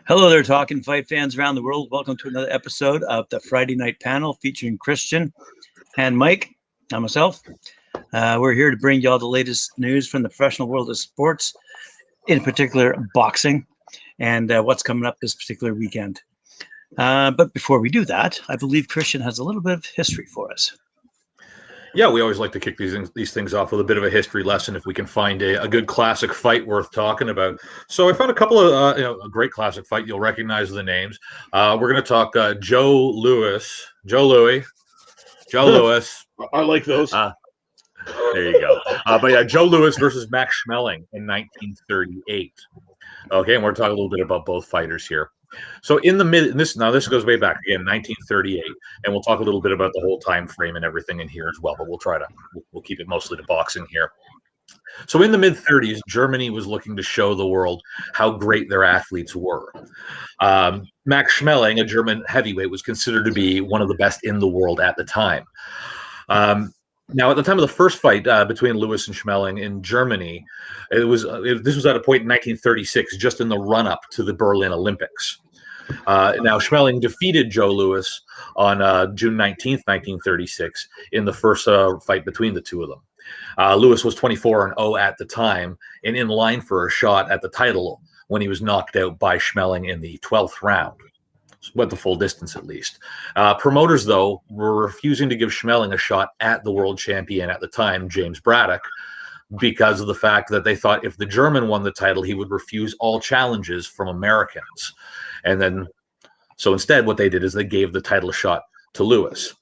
Hello there, Talkin fight fans around the world. Welcome to another episode of the Friday Night Panel featuring Christian and Mike and myself. We're here to bring you all the latest news from the professional world of sports, in particular boxing, and what's coming up this particular weekend. But before we do that, I believe Christian has a little bit of history for us. Yeah, we always like to kick these things off with a bit of a history lesson if we can find a good classic fight worth talking about. So I found a couple of a great classic fight. You'll recognize the names. We're going to talk Joe Louis. I like those. There you go. But yeah, Joe Louis versus Max Schmeling in 1938. Okay, and we're talking a little bit about both fighters here. So in the this goes way back again, 1938, and we'll talk a little bit about the whole time frame and everything in here as well. But we'll keep it mostly to boxing here. So in the mid-30s, Germany was looking to show the world how great their athletes were. Max Schmeling, a German heavyweight, was considered to be one of the best in the world at the time. Now, at the time of the first fight between Louis and Schmeling in Germany, this was at a point in 1936, just in the run-up to the Berlin Olympics. Now, Schmeling defeated Joe Louis on June 19th, 1936, in the first fight between the two of them. Louis was 24-0 at the time and in line for a shot at the title when he was knocked out by Schmeling in the 12th round. Went the full distance at least. Promoters, though, were refusing to give Schmeling a shot at the world champion at the time, James Braddock, because of the fact that they thought if the German won the title, he would refuse all challenges from Americans. So instead, what they did is they gave the title shot to Louis,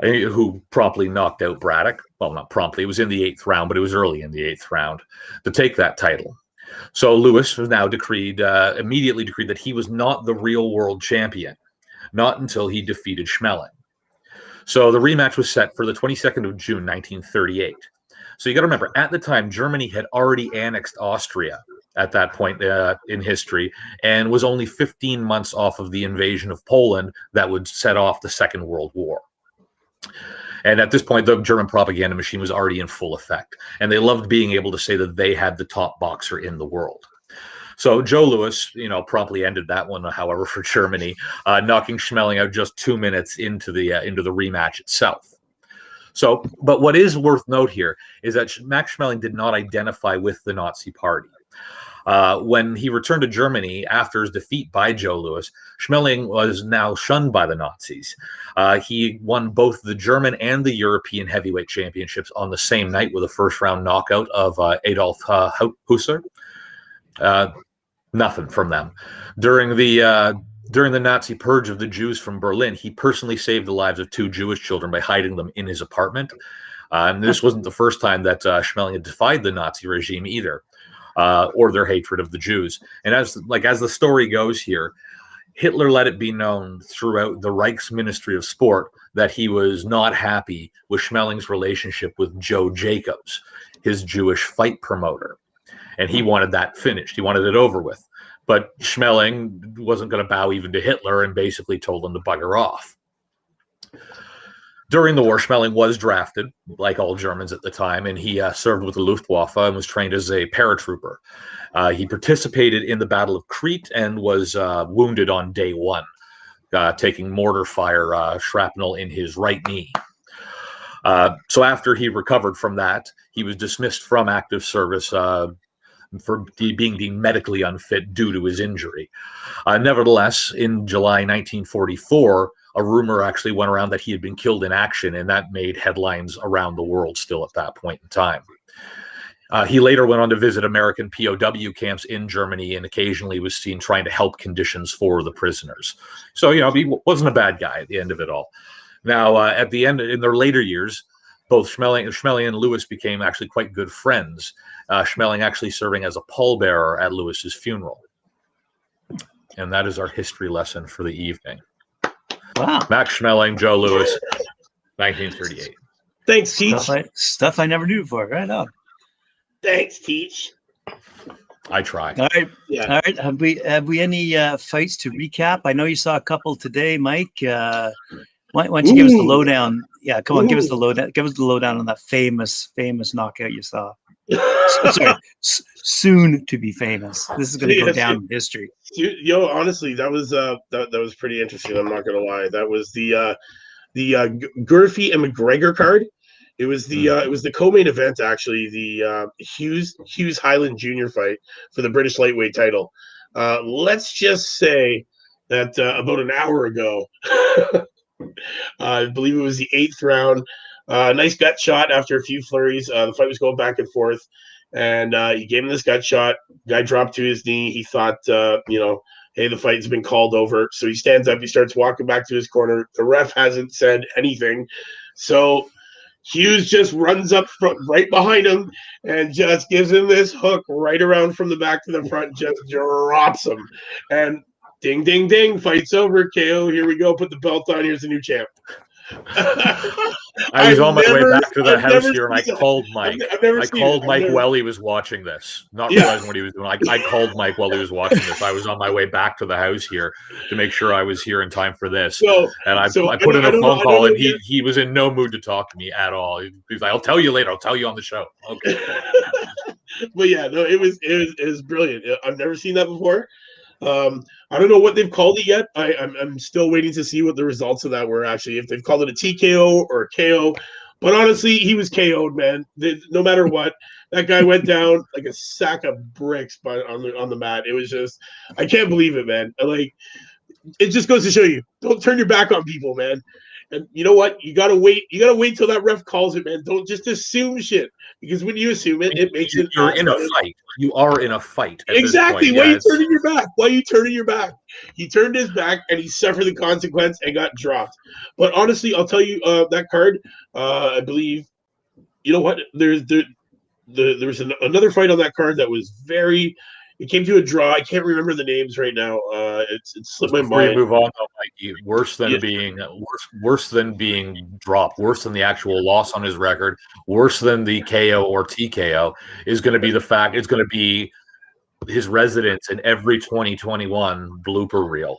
who promptly knocked out Braddock. Well, not promptly, it was in the 8th round, but it was early in the 8th round to take that title. So Louis was now immediately decreed that he was not the real world champion, not until he defeated Schmeling. So the rematch was set for the 22nd of June, 1938. So you got to remember, at the time, Germany had already annexed Austria at that point in history and was only 15 months off of the invasion of Poland that would set off the Second World War. And at this point, the German propaganda machine was already in full effect. And they loved being able to say that they had the top boxer in the world. So Joe Louis, promptly ended that one, however, for Germany, knocking Schmeling out just 2 minutes into the rematch itself. So, but what is worth note here is that Max Schmeling did not identify with the Nazi Party. When he returned to Germany after his defeat by Joe Louis, Schmeling was now shunned by the Nazis. He won both the German and the European heavyweight championships on the same night with a first-round knockout of Adolf Husser. Nothing from them. During the Nazi purge of the Jews from Berlin, he personally saved the lives of 2 Jewish children by hiding them in his apartment. And this wasn't the first time that Schmeling had defied the Nazi regime either. Or their hatred of the Jews. And as the story goes here, Hitler let it be known throughout the Reich's Ministry of Sport that he was not happy with Schmeling's relationship with Joe Jacobs, his Jewish fight promoter. And he wanted that finished. He wanted it over with. But Schmeling wasn't going to bow even to Hitler and basically told him to bugger off. During the war, Schmeling was drafted, like all Germans at the time, and he served with the Luftwaffe and was trained as a paratrooper. He participated in the Battle of Crete and was wounded on day 1, taking mortar fire shrapnel in his right knee. So after he recovered from that, he was dismissed from active service for being deemed medically unfit due to his injury. Nevertheless, in July 1944, a rumor actually went around that he had been killed in action, and that made headlines around the world still at that point in time. He later went on to visit American POW camps in Germany and occasionally was seen trying to help conditions for the prisoners. So, he wasn't a bad guy at the end of it all. Now, at the end, in their later years, both Schmeling and Louis became actually quite good friends, Schmeling actually serving as a pallbearer at Louis's funeral. And that is our history lesson for the evening. Wow. Max Schmeling, Joe Louis, 1938. Thanks, Teach. Stuff I never knew before. Right on. Thanks, Teach. I tried. All right. Yeah. All right. Have we any fights to recap? I know you saw a couple today, Mike. Why don't you give us the lowdown? Yeah, come on, give us the lowdown. Give us the lowdown on that famous knockout you saw. Sorry, soon to be famous. This is going to go down in history. Yo, honestly, that was that was pretty interesting. I'm not gonna lie. That was the Gurfey and McGregor card. It was the co-main event actually. The Hughes Highland Jr. fight for the British lightweight title. Let's just say that about an hour ago, I believe it was the 8th round. Nice gut shot after a few flurries. The fight was going back and forth, and he gave him this gut shot. Guy dropped to his knee. He thought, hey, the fight's been called over. So he stands up. He starts walking back to his corner. The ref hasn't said anything. So Hughes just runs up right behind him and just gives him this hook right around from the back to the front, just drops him. And ding, ding, ding, fight's over, KO. Here we go. Put the belt on. Here's the new champ. I was on my way back to the house here, and I called Mike. I called Mike while he was watching this, not realizing what he was doing. I called Mike while he was watching this. I was on my way back to the house here to make sure I was here in time for this. And I put in a phone call, and he was in no mood to talk to me at all. He's like, "I'll tell you later. I'll tell you on the show." Okay. But yeah, no, it was brilliant. I've never seen that before. I don't know what they've called it yet. I'm still waiting to see what the results of that were actually, if they've called it a TKO or a KO. But honestly, he was KO'd, man. No matter what, that guy went down like a sack of bricks on the mat. It was just, I can't believe it, man. Like, it just goes to show you, don't turn your back on people, man. And you know what? You gotta wait. You gotta wait till that ref calls it, man. Don't just assume shit, because when you assume it, it makes it. You're in a fight. You are in a fight. Exactly. Why are you turning your back? Why are you turning your back? He turned his back and he suffered the consequence and got dropped. But honestly, I'll tell you, that card. I believe. You know what? There was another fight on that card that was very. It came to a draw. I can't remember the names right now. It's slipped my mind. We move on, though, Mikey. Worse than being dropped, worse than the actual loss on his record, worse than the KO or TKO is going to be the fact. It's going to be his residence in every 2021 blooper reel.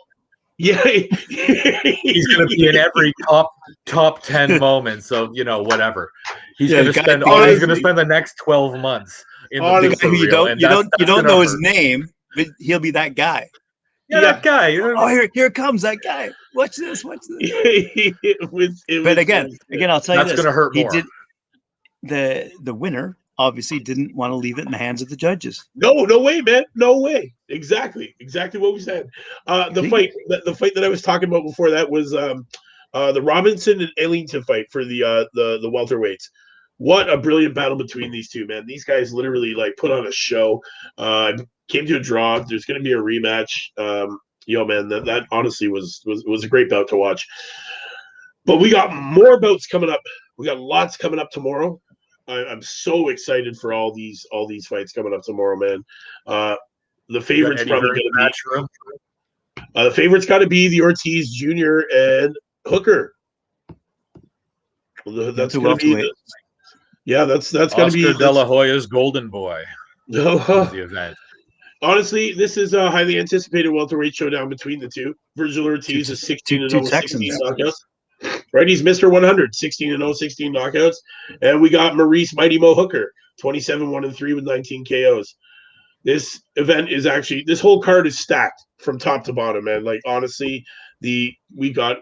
Yeah, he's going to be in every top 10 moments of whatever. He's going to spend. He's going to spend the next 12 months. In the guy who you don't know his name, but he'll be that guy. Yeah, that guy. Oh, here comes that guy. Watch this. But again, I'll tell you this. That's going to hurt more. The winner obviously didn't want to leave it in the hands of the judges. No way, man. No way. Exactly what we said. The fight that I was talking about before that was the Robinson and Ellington fight for the welterweights. What a brilliant battle between these two, man. These guys literally like put on a show. Came to a draw. There's going to be a rematch. Man, that honestly was a great bout to watch. But we got more bouts coming up. We got lots coming up tomorrow. I'm so excited for all these fights coming up tomorrow, man. The favorite's probably going to be the favorite's got to be the Ortiz Jr. and Hooker. That's going to be that's going to be De La Hoya's golden boy. The event. Honestly, this is a highly anticipated welterweight showdown between the two. Virgil Ortiz is 16-0, 16 knockouts. Right, he's Mr. 100, 16-0, 16 knockouts. And we got Maurice Mighty Mo Hooker, 27-1-3 with 19 KOs. This event is actually, this whole card is stacked from top to bottom, man. Like, honestly, we got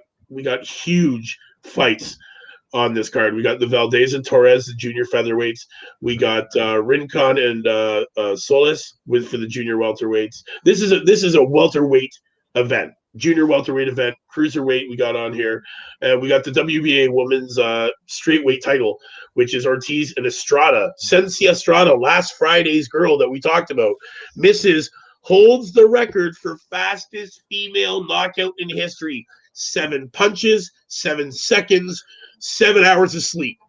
huge fights on this card. We got the Valdez and Torres, the junior featherweights. We got Rincon and Solis for the junior welterweights. This is a welterweight event, junior welterweight event. Cruiserweight we got on here, and we got the WBA women's straightweight title, which is Ortiz and Estrada. Sensi Estrada, last Friday's girl that we talked about, holds the record for fastest female knockout in history. 7 punches, 7 seconds, 7 hours of sleep.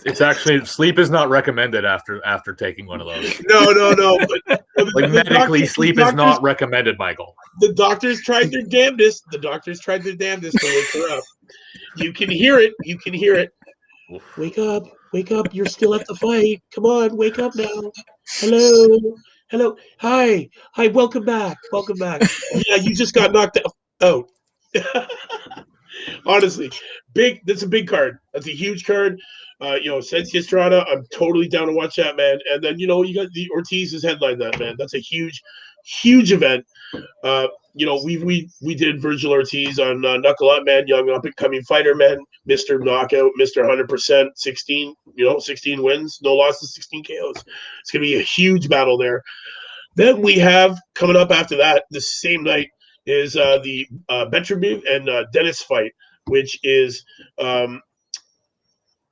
It's actually, sleep is not recommended after taking one of those. No. Like medically, sleep is not recommended, Michael. The doctors tried their damnedest. To wake her up. You can hear it. Wake up. You're still at the fight. Come on, wake up now. Hello. Hi. Welcome back. Yeah, you just got knocked out. Honestly, big. That's a big card. That's a huge card. Sensei Estrada, I'm totally down to watch that, man. And then you got the Ortiz's headline that, man. That's a huge, huge event. We did Virgil Ortiz on Knuckle Up, man, young up and coming fighter, man, Mr. Knockout, Mr. 100%, 16 wins, no losses, 16 KOs. It's gonna be a huge battle there. Then we have coming up after that, the same night is the Betrabiev and Dennis fight, which is the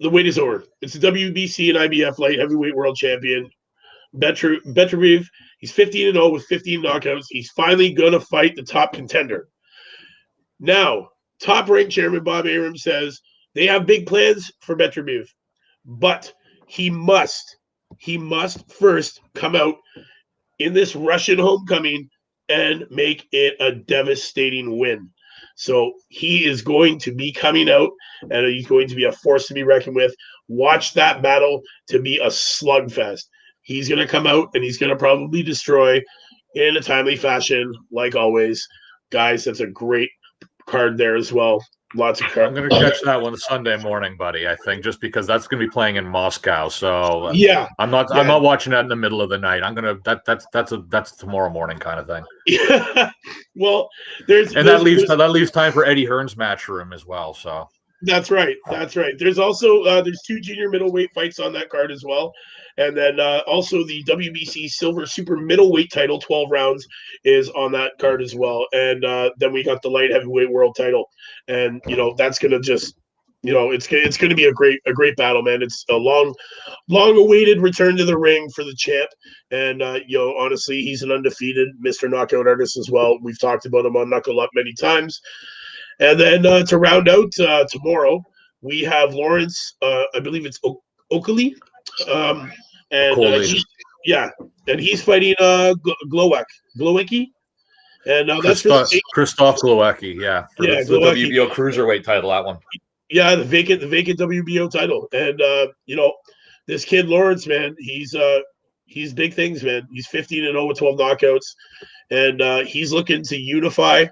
wait is over. It's the WBC and IBF light heavyweight world champion. Betrabiev, he's 15-0 with 15 knockouts. He's finally going to fight the top contender. Now, Top Rank Chairman Bob Arum says they have big plans for Betrabiev, but he must first come out in this Russian homecoming and make it a devastating win. So he is going to be coming out, and he's going to be a force to be reckoned with. Watch that battle to be a slugfest. He's going to come out, and he's going to probably destroy in a timely fashion, like always. Guys, that's a great card there as well. Lots of cards. I'm going to catch that one Sunday morning, buddy. I think just because that's going to be playing in Moscow. So yeah, I'm not watching that in the middle of the night. I'm going to that's tomorrow morning kind of thing. Yeah. Well, that leaves time for Eddie Hearn's matchroom as well. So that's right. There's also there's 2 junior middleweight fights on that card as well. And then also the WBC Silver Super Middleweight title, 12 rounds, is on that card as well. And then we got the light heavyweight world title, and that's gonna just, it's gonna be a great battle, man. It's a long awaited return to the ring for the champ, and honestly, he's an undefeated Mr. Knockout artist as well. We've talked about him on Knuckle Up many times. And then to round out tomorrow, we have Lawrence. I believe it's Oakley. And he's fighting Glowacki, and that's Christoph Glowacki, for the WBO cruiserweight title. That one, the vacant WBO title, and this kid Lawrence, man, he's big things, man. He's 15-0 with 12 knockouts, and he's looking to unify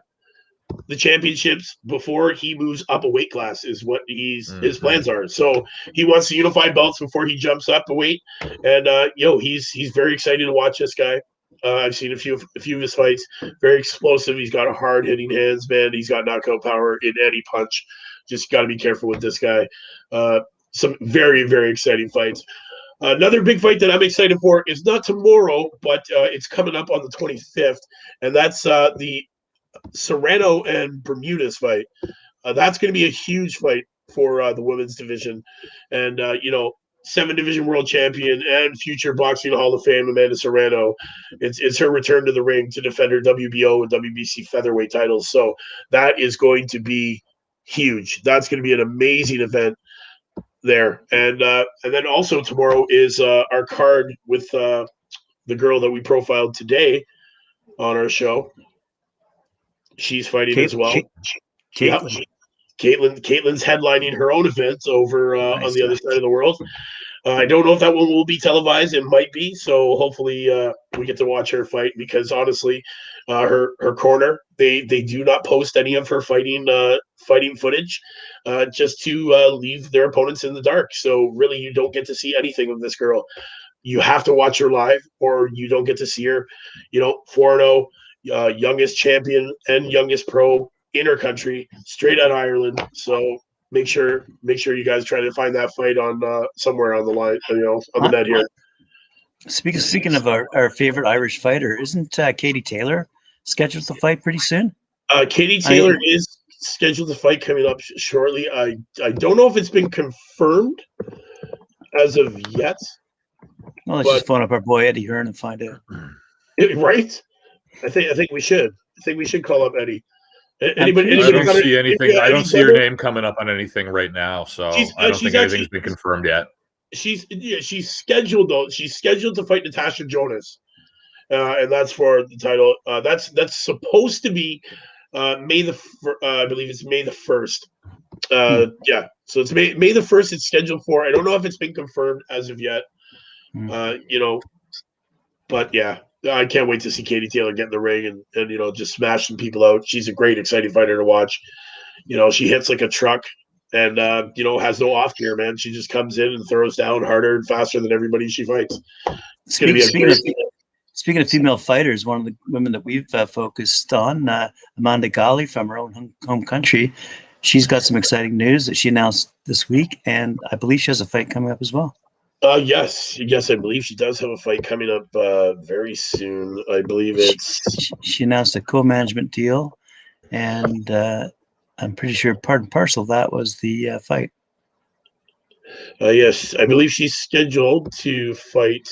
the championships before he moves up a weight class is what his plans are. So he wants to unify belts before he jumps up a weight. And he's very excited to watch this guy. I've seen a few of his fights. Very explosive. He's got a hard hitting hands, man. He's got knockout power in any punch. Just got to be careful with this guy. Some very, very exciting fights. Another big fight that I'm excited for is not tomorrow, but it's coming up on the 25th, and that's the Serrano and Bermudez fight. That's going to be a huge fight for the women's division, and 7-division world champion and future boxing Hall of Fame Amanda Serrano. It's her return to the ring to defend her WBO and WBC featherweight titles. So that is going to be huge. That's going to be an amazing event there, and then also tomorrow is our card with the girl that we profiled today on our show. She's fighting as well. Caitlin. Caitlin's headlining her own events over on the other side of the world. I don't know if that one will be televised. It might be. So hopefully we get to watch her fight, because honestly, her corner, they do not post any of her fighting footage just to leave their opponents in the dark. So really, you don't get to see anything of this girl. You have to watch her live, or you don't get to see her. 4-0. Youngest champion and youngest pro in her country, straight out of Ireland. So make sure you guys try to find that fight on somewhere on the line, on the net here. Speaking of our favorite Irish fighter, isn't Katie Taylor scheduled to fight pretty soon? Katie Taylor is scheduled to fight coming up shortly. I don't know if it's been confirmed as of yet. Well, let's just phone up our boy Eddie Hearn and find out. Right? I think we should. I think we should call up Eddie. Anybody I don't see anything. I don't see your name coming up on anything right now, so I don't think anything's been confirmed yet. She's scheduled though. She's scheduled to fight Natasha Jonas, and that's for the title. That's supposed to be I believe it's May the 1st. Yeah, so it's May the 1st. It's scheduled for. I don't know if it's been confirmed as of yet. But yeah. I can't wait to see Katie Taylor get in the ring and just smash some people out. She's a great, exciting fighter to watch. she hits like a truck and has no off gear, man. She just comes in and throws down harder and faster than everybody she fights. It's going to be Speaking of female fighters, one of the women that we've focused on, Amanda Golly from her own home country, she's got some exciting news that she announced this week, and I believe she has a fight coming up as well. Yes, I believe she does have a fight coming up very soon. I believe she announced a co-management deal, and I'm pretty sure part and parcel of that was the fight. Yes, I believe she's scheduled to fight.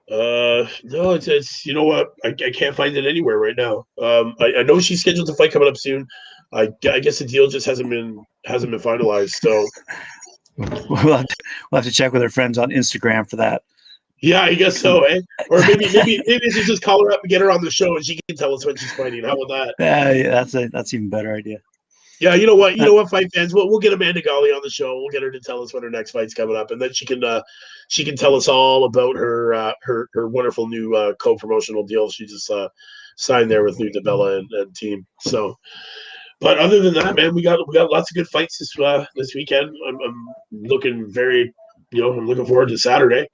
No, it's you know what? I can't find it anywhere right now. I know she's scheduled to fight coming up soon. I guess the deal just hasn't been finalized. So we'll have to check with her friends on Instagram for that. Yeah, I guess so, eh? Or maybe we should just call her up and get her on the show, and she can tell us when she's fighting. How about that? Yeah, that's even better idea. Yeah, you know what, fight fans, we'll get Amanda Golly on the show. We'll get her to tell us when her next fight's coming up, and then she can tell us all about her wonderful new co-promotional deal she just signed there with Lou DiBella and team. So, but other than that, man, we got lots of good fights this weekend. I'm looking I'm looking forward to Saturday.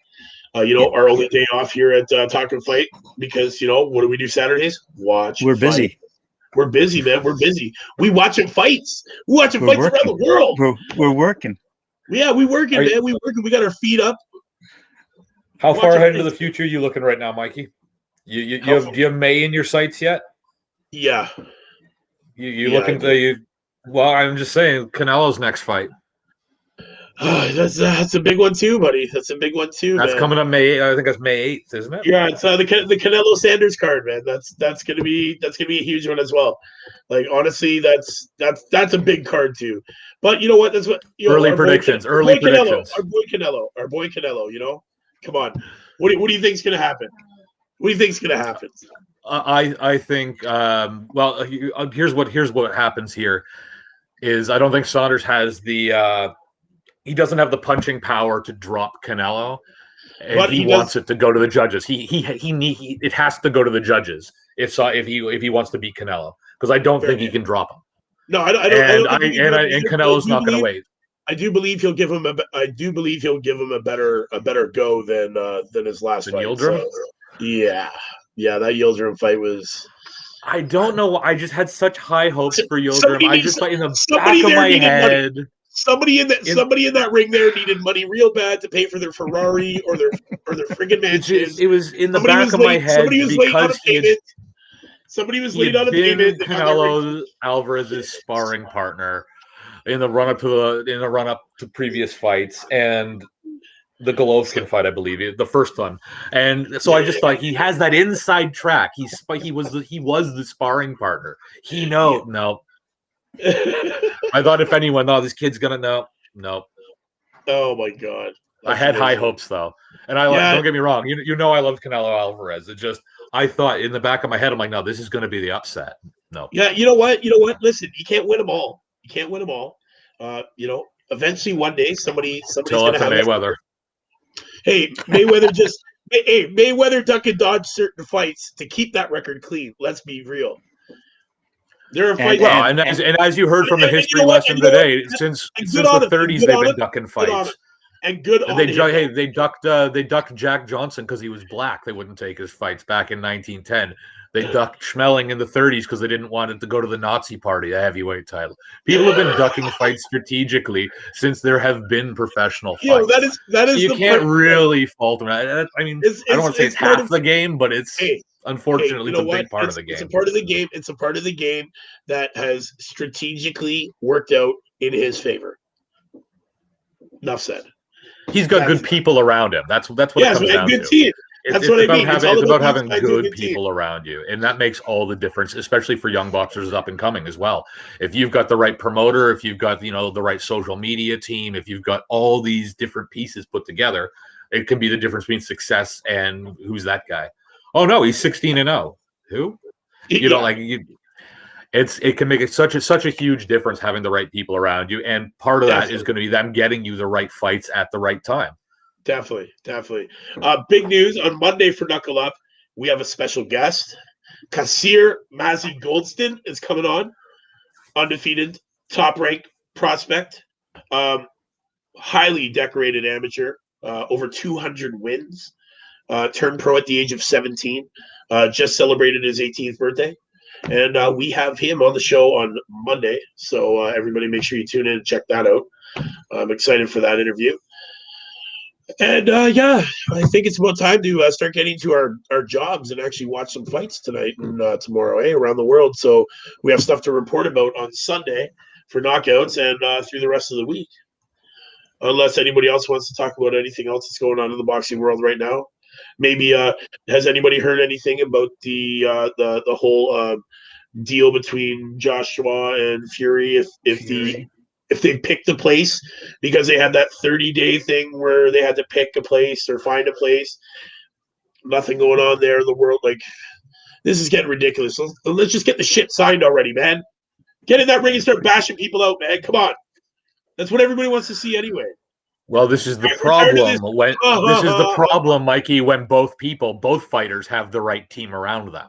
Our only day off here at Talkin Fight because what do we do Saturdays? Watch. We're busy. We're busy, man. We're busy. We watching fights. We watching fights around the world. We're working. Yeah, we working, man. We working. We got our feet up. How far ahead into the future are you looking right now, Mikey? Do you have May in your sights yet? Yeah. You looking to Well, I'm just saying Canelo's next fight. That's a big one too, buddy. That's a big one too. That's coming up May. I think that's May 8th, isn't it? Yeah, it's the Canelo Sanders card, man. That's gonna be a huge one as well. Like honestly, that's a big card too. But you know what? That's what early predictions. Our boy Canelo. Come on. What do you think's gonna happen? What do you think's gonna happen? I think. Well, here's what happens here. Is I don't think Saunders has the. He doesn't have the punching power to drop Canelo, and but he wants it to go to the judges. It has to go to the judges if he wants to beat Canelo, because I don't think he can drop him. No, I don't. And Canelo's not going to wait. I do believe he'll give him a better go than his last fight. Yildirim? So, yeah, that Yildirim fight was. I don't know. I just had such high hopes for Yildirim. I just like in the back of my head. Money. Somebody in that ring there needed money real bad to pay for their Ferrari or their friggin' mansion. It was in the back of my head. Somebody was late on a payment. Somebody was late on a payment. Canelo Alvarez's sparring partner in the run up to previous fights and the Golovkin fight, I believe, the first one. And so I just thought he has that inside track. He was the sparring partner. No. I thought if anyone, this kid's gonna know. No. Oh my God. I had high hopes though, and don't get me wrong. I love Canelo Alvarez. It just I thought in the back of my head, I'm like, no, this is going to be the upset. No. Yeah, you know what? Listen, you can't win them all. Eventually one day somebody's going to have Mayweather. Hey, Mayweather duck and dodge certain fights to keep that record clean. Let's be real. There are fights. And as you heard from the history lesson today, since the 30s, they've been ducking fights. And good on they ducked Jack Johnson because he was black. They wouldn't take his fights back in 1910. They ducked Schmeling in the 30s because they didn't want it to go to the Nazi party, a heavyweight title. People have been ducking fights strategically since there have been professional fights. That is. So you can't really fault them. I mean, I don't want to say it's half the game, but it's unfortunately it's a big part of the game. It's a part of the game. It's a part of the game that has strategically worked out in his favor. Enough said. He's got good people around him. That's what it comes down to. Team. It's about having good people around you, and that makes all the difference, especially for young boxers up and coming as well. If you've got the right promoter, if you've got the right social media team, if you've got all these different pieces put together, it can be the difference between success and who's that guy. Oh no, he's 16-0. Who? It can make such a huge difference having the right people around you, and part of that is going to be them getting you the right fights at the right time. Definitely. Big news on Monday for Knuckle Up. We have a special guest. Kasir Mazzy Goldston is coming on. undefeated, top-ranked prospect, highly decorated amateur, over 200 wins, turned pro at the age of 17, just celebrated his 18th birthday. And we have him on the show on Monday, so everybody make sure you tune in and check that out. I'm excited for that interview. And yeah, I think it's about time to start getting to our jobs and actually watch some fights tonight and tomorrow, around the world. So we have stuff to report about on Sunday for knockouts and through the rest of the week. Unless anybody else wants to talk about anything else that's going on in the boxing world right now. Maybe has anybody heard anything about the whole deal between Joshua and Fury? If they picked the place, because they had that 30-day thing where they had to pick a place or find a place. Nothing going on there in the world. Like, this is getting ridiculous. Let's just get the shit signed already, man. Get in that ring and start bashing people out, man. Come on. That's what everybody wants to see anyway. Well, this is the problem. This is the problem, Mikey, when both fighters have the right team around them.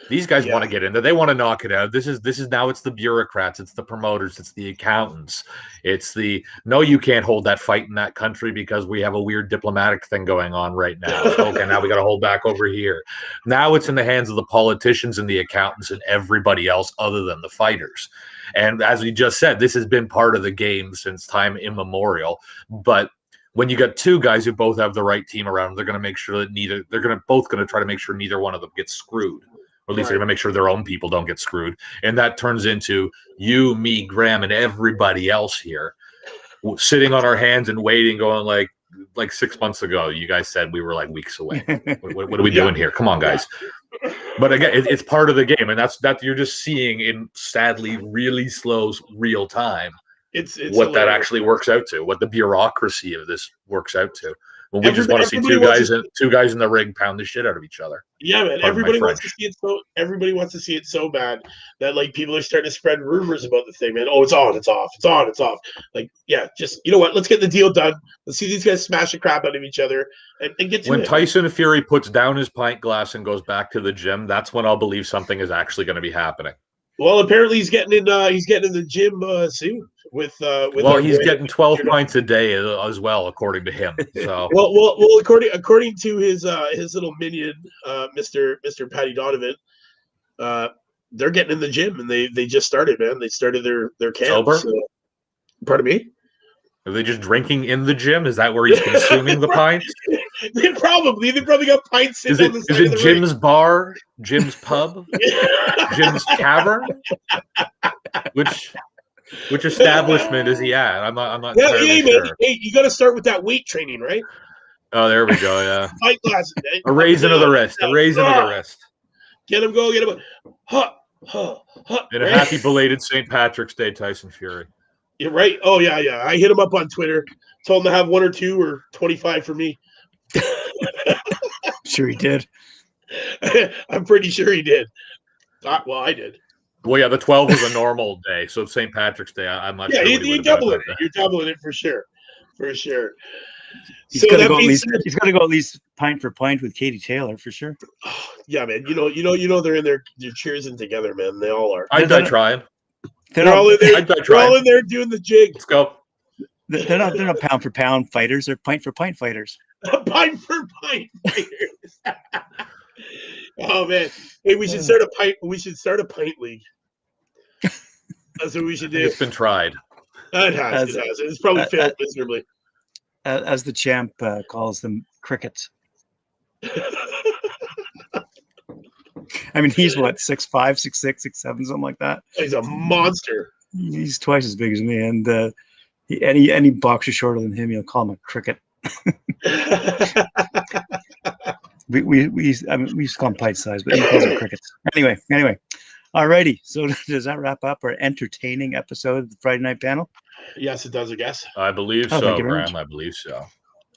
These guys want to get in there. They want to knock it out. This is now it's the bureaucrats, it's the promoters, it's the accountants. It's the no, you can't hold that fight in that country because we have a weird diplomatic thing going on right now. So, okay, now we got to hold back over here. Now it's in the hands of the politicians and the accountants and everybody else other than the fighters. And as we just said, this has been part of the game since time immemorial. But when you got two guys who both have the right team around them, they're going to make sure that they're both going to try to make sure neither one of them gets screwed. Or at least they're going to make sure their own people don't get screwed. And that turns into you, me, Graham, and everybody else here sitting on our hands and waiting, going like 6 months ago, you guys said we were like weeks away. What are we doing here? Come on, guys. But again, it's part of the game. And that's you're just seeing in, sadly, really slow real time it's what hilarious. that actually works out to, what the bureaucracy of this works out to. When we just want to see two guys in the ring pound the shit out of each other. Yeah, man. Everybody wants to see it everybody wants to see it so bad that like people are starting to spread rumors about the thing, man. Oh, it's on, it's off, it's on, it's off. Like, yeah, just you know what? Let's get the deal done. Let's see these guys smash the crap out of each other and get to it. When Tyson Fury puts down his pint glass and goes back to the gym, that's when I'll believe something is actually going to be happening. Well, apparently he's getting in the gym soon with well, he's getting 12 pints a day as well, according to him. So well, according to his little minion, Mr. Patty Donovan, they're getting in the gym and they just started, man. They started their camp. Sober? So, pardon me? Are they just drinking in the gym? Is that where he's consuming the pints? They probably got pints. Is it Jim's ring. Bar, Jim's pub, Jim's Cavern? Which establishment is he at? I'm not entirely sure. Man, hey, you got to start with that weight training, right? Oh, there we go. Yeah. Fight glasses. A raising of the wrist. A raising of the wrist. Get him going. Get him. And a happy belated St. Patrick's Day, Tyson Fury. You're right. Oh yeah. I hit him up on Twitter. Told him to have 1 or 2 or 25 for me. Sure he did. I'm pretty sure he did. Well, I did. Well, yeah, the 12 was a normal day, so St. Patrick's Day, I'm not sure. You're doubling it. You're doubling it for sure. For sure. He's got to go at least pint for pint with Katie Taylor for sure. Oh, yeah, man. You know they're in there. They're cheersing together, man. They all are. I'd die trying. They're all in there. They're all in there doing the jig. Let's go. They're not pound for pound fighters. They're pint for pint fighters. Pint for pint fighters. Oh man! Hey, we should start a pint. We should start a pint league. That's what we should do. It's been tried. It has. It's probably failed miserably. As the champ calls them, crickets. I mean, he's what, 6'5", 6'6", 6'7", something like that. He's a monster. He's twice as big as me, and any boxer shorter than him, you'll call him a cricket. we used to call him pint size, but he calls them crickets. Anyway. Alrighty. So does that wrap up our entertaining episode of the Friday Night Panel? Yes, it does, I guess. I believe so, Graham. I believe so.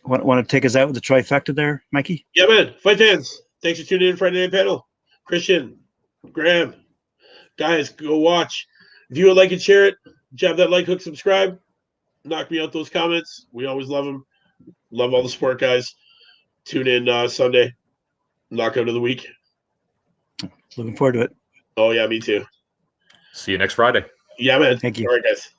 Want to take us out with the trifecta there, Mikey? Yeah, man. Fight fans. Thanks for tuning in to Friday Night Panel. Christian, Graham, guys, go watch. View it, like it, share it. Jab that like, hook, subscribe. Knock me out those comments. We always love them. Love all the sport guys. Tune in Sunday. Knockout of the week. Looking forward to it. Oh, yeah, me too. See you next Friday. Yeah, man. Thank you. All right, guys.